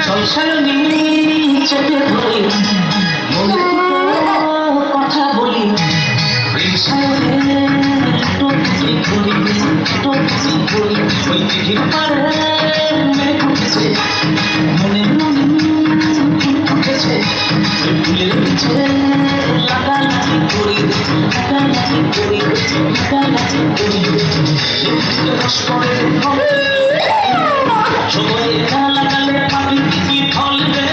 সংসারী চেপে ধরে মনে কথা বলি প্রেম সাগরে টুকরি করি টুকরি করি ওই চিঠির পারে মেঘ উঠেছে মনে উঠেছে ওই ফুলের নিচে লাগালাগি করি লাগালাগি করি লাগালাগি করি রস করে সময় লাগালে পাবি কি ফলবে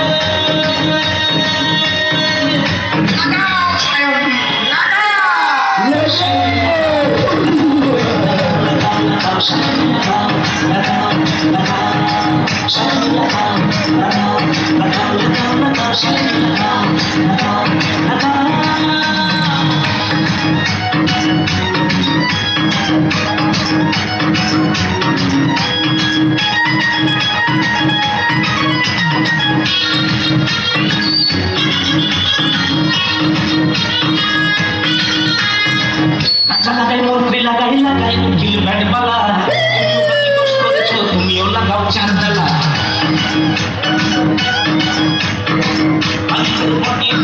লাগাই মন্ত্রী লাগাই লাগাই উকিল ব্যাট বালা কি দোষ করেছ তুমিও লাগাও চাঁদলা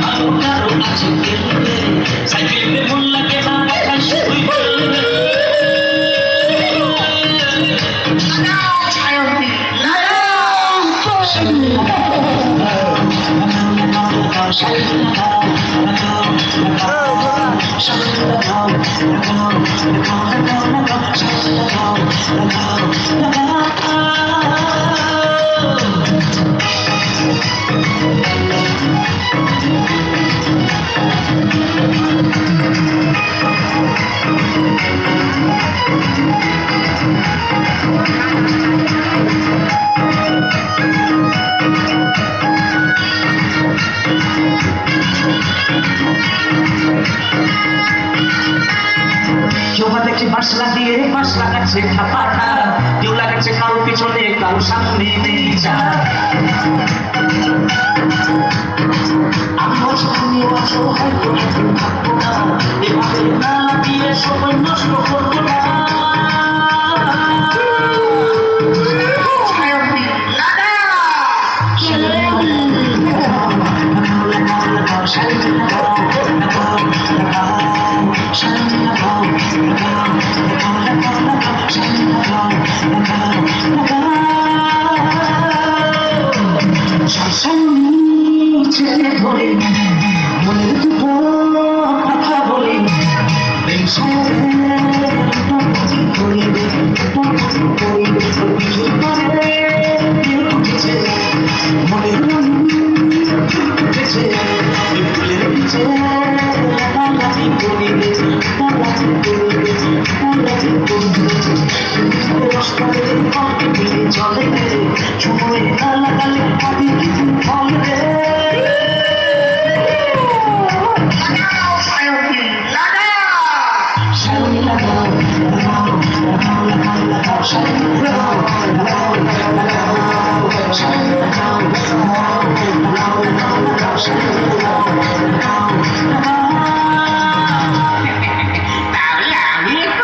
ভালো কারো আছে সাইকেলে মন লাগে না শুধুই বলবে দেখছি বাসলা দিয়ে বাস লাগাচ্ছে খাপাটা কেউ লাগাচ্ছে কারো পিছনে কারো সামনে আমার সামনে আছো হয়তো একদিন থাকবো না এভাবে না দিয়ে সময় নষ্ট করবো না ধরে মনের দুটো কথা বলি প্রেম মনের উঠেছে ফুলের নিচে